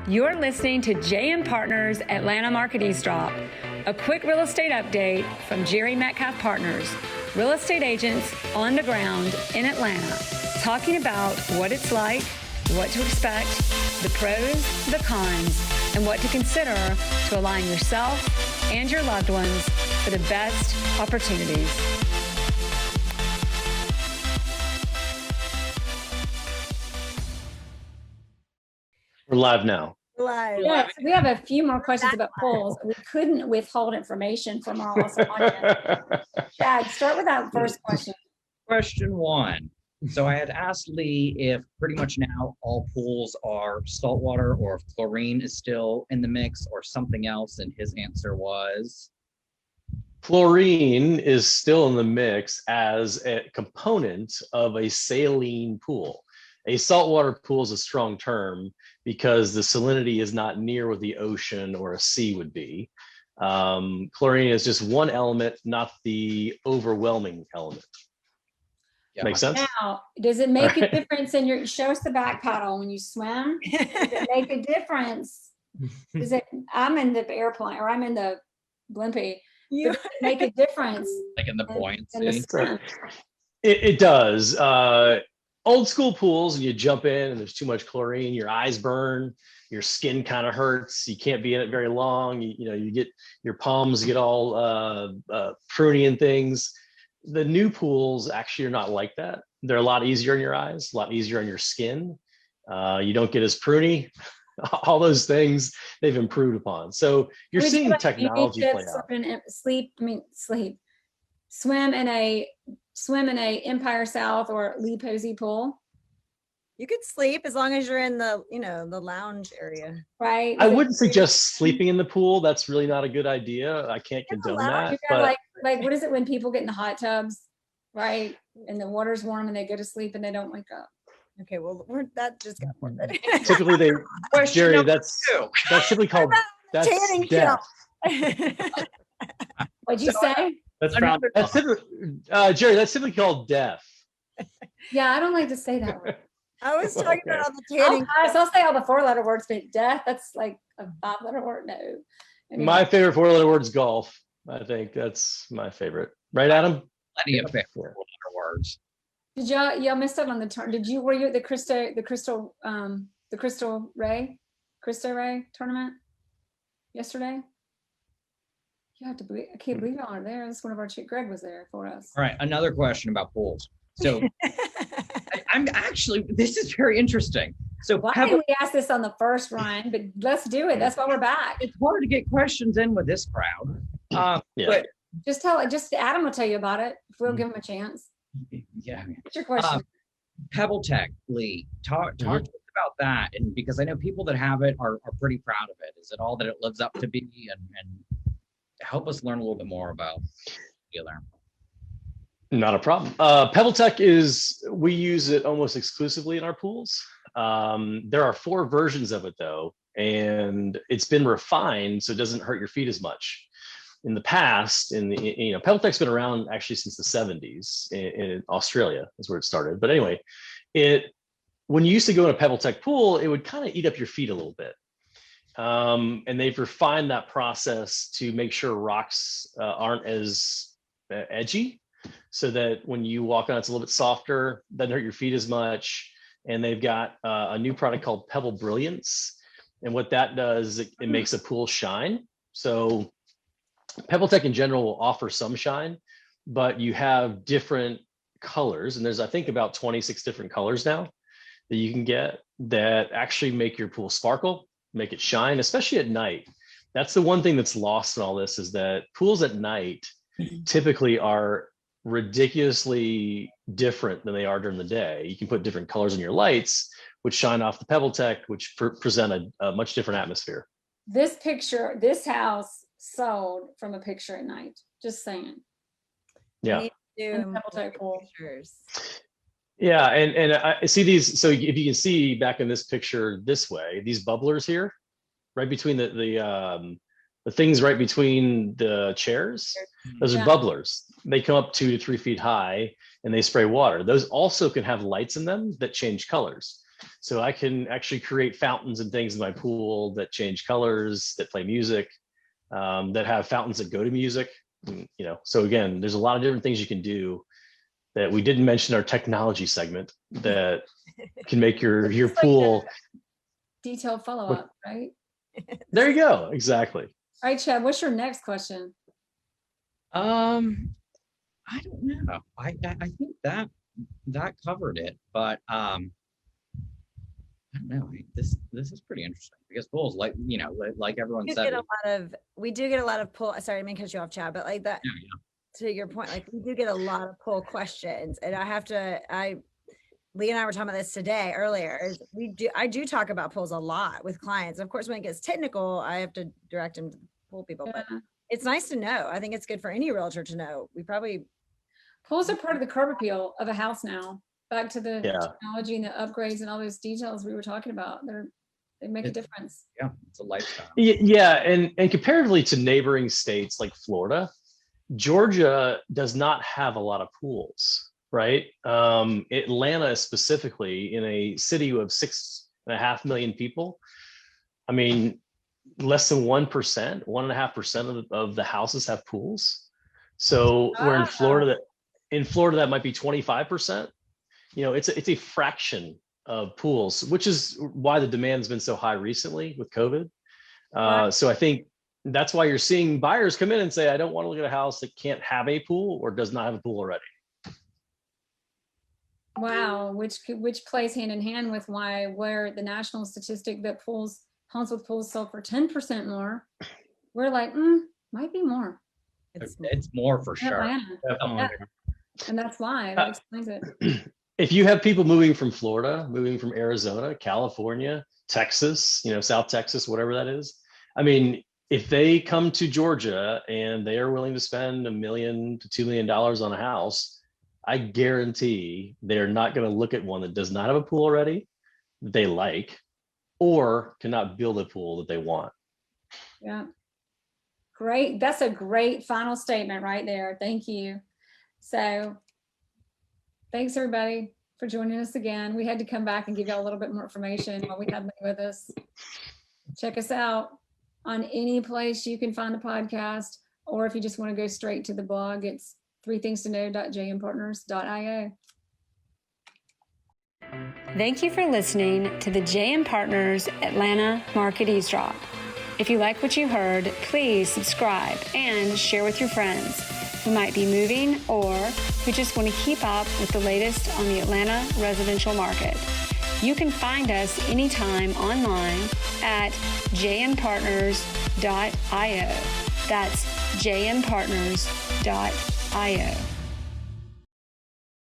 You're listening to JM Partners Atlanta Market Eavesdrop, a quick real estate update from Jerry Metcalf Partners, real estate agents on the ground in Atlanta, talking about what it's like, what to expect, the pros, the cons, and what to consider to align yourself and your loved ones for the best opportunities. We're live now. Live. Yes, we have a few more questions about polls. We couldn't withhold information from our awesome audience. Chad, start with that first question. Question one. So I had asked Lee if pretty much now all pools are saltwater or if chlorine is still in the mix or something else, and his answer was? Chlorine is still in the mix as a component of a saline pool. A saltwater pool is a strong term because the salinity is not near what the ocean or a sea would be. Chlorine is just one element, not the overwhelming element. Yeah. Make sense? Now, does it make a difference in your, show us the back paddle when you swim? Does it make a difference? Does it, I'm in the airplane or I'm in the blimpie. Does it make a difference? Like in the in buoyancy? the swim? It does. Old school pools, and you jump in and there's too much chlorine, your eyes burn, your skin kind of hurts, you can't be in it very long, you get your palms get all pruny and things. The new pools actually are not like that. They're a lot easier on your eyes, a lot easier on your skin. You don't get as pruny. All those things they've improved upon. So you're seeing technology play out. Swim in a Empire South or Lee Posey pool, You could sleep as long as you're in the, the lounge area. right? I wouldn't suggest sleeping in the pool. That's really not a good idea. I can't condone that. You know, like what is it when people get in the hot tubs, right? And the water's warm and they go to sleep and they don't wake up. Okay, well, that just got more than Typically they, Question Jerry, number that's two. typically called, that's tanning death. What'd you say? That's Another- that's typically, Jerry, that's typically called death. Yeah, I don't like to say that word. I was talking Okay. about all the tanning. I'll say all the 4-letter words, but death, that's like a 5-letter word. No. Anyway. My favorite 4-letter word is golf. I think that's my favorite. Right, Adam? Plenty of Yeah. other words. Did y'all missed out on the turn? Were you at the Cristo Ray tournament yesterday? You have to believe, I can't believe y'all are there. That's one of our Greg was there for us. All right, another question about pools. So I'm actually, this is very interesting. So Why Pebble, didn't we ask this on the first, Ryan? But let's do it. That's why we're back. it's hard to get questions in with this crowd. Yeah. But Just Adam will tell you about it if we'll give him a chance. yeah, What's your question? Pebble Tech, Lee, talk to us about that. And because I know people that have it are pretty proud of it. Is it all that it lives up to be? And help us learn a little bit more about the other. Not a problem. Pebble Tech we use it almost exclusively in our pools. There are 4 versions of it though, and it's been refined so it doesn't hurt your feet as much. In the past, Pebble Tech's been around actually since the 70s in Australia is where it started. But anyway, when you used to go in a Pebble Tech pool, it would kind of eat up your feet a little bit. And they've refined that process to make sure rocks aren't as edgy, so that when you walk on, it's a little bit softer, doesn't hurt your feet as much. And they've got a new product called Pebble Brilliance. And what that does, it makes a pool shine. So Pebble Tech in general will offer some shine, but you have different colors. And there's, I think, about 26 different colors now that you can get that actually make your pool sparkle, make it shine, especially at night. That's the one thing that's lost in all this, is that pools at night typically are ridiculously different than they are during the day. You can put different colors in your lights, which shine off the Pebble Tech, which present a much different atmosphere. This picture, this house sold from a picture at night. Just saying. Yeah. We need to And do Pebble Tech pool. pictures. Yeah, and I see these. So if you can see back in this picture this way, these bubblers here, right between the things right between the chairs, those are Yeah. bubblers. They come up 2 to 3 feet high and they spray water. Those also can have lights in them that change colors. So I can actually create fountains and things in my pool that change colors, that play music, that have fountains that go to music. So again, there's a lot of different things you can do that we didn't mention in our technology segment that can make your It's like pool. Detailed follow-up, right? There you go. Exactly. All right, Chad, what's your next question? I don't know. I think that covered it, but I don't know. This is pretty interesting because pools, like like everyone said, We do get a lot of pull. Sorry, I didn't cut you off, Chad, but like that. Yeah. To your point, like we do get a lot of pull questions, and Lee and I were talking about this today earlier. I do talk about pools a lot with clients. Of course, when it gets technical, I have to direct them to pool people, but it's nice to know. I think it's good for any realtor to know. Pools are part of the curb appeal of a house now. Back to the Yeah. technology and the upgrades and all those details we were talking about. They make a difference. Yeah, it's a lifestyle. Yeah, and comparatively to neighboring states like Florida, Georgia does not have a lot of pools, right? Atlanta specifically, in a city of 6.5 million people, I mean, less than 1%, 1.5% of the houses have pools. So we're in Florida that might be 25%. It's a fraction of pools, which is why the demand's been so high recently with COVID. So I think that's why you're seeing buyers come in and say, I don't want to look at a house that can't have a pool or does not have a pool already. Wow, which plays hand in hand with where the national statistic that homes with pools sold for 10% more. We're like, might be more. It's more for sure. Yeah. And that's why that explains it. If you have people moving from Florida, moving from Arizona, California, Texas, South Texas, whatever that is, I mean, if they come to Georgia and they are willing to spend $1 million to $2 million on a house, I guarantee they're not going to look at one that does not have a pool already, that they like, or cannot build a pool that they want. Yeah. Great. That's a great final statement right there. Thank you. So thanks everybody for joining us again. We had to come back and give y'all a little bit more information while we had Lee with us. Check us out on any place you can find the podcast, or if you just want to go straight to the blog, it's 3thingstoKnow.jmpartners.io. Thank you for listening to the JM Partners Atlanta Market Eavesdrop. If you like what you heard, please subscribe and share with your friends who might be moving or who just want to keep up with the latest on the Atlanta residential market. You can find us anytime online at jmpartners.io. That's jmpartners.io.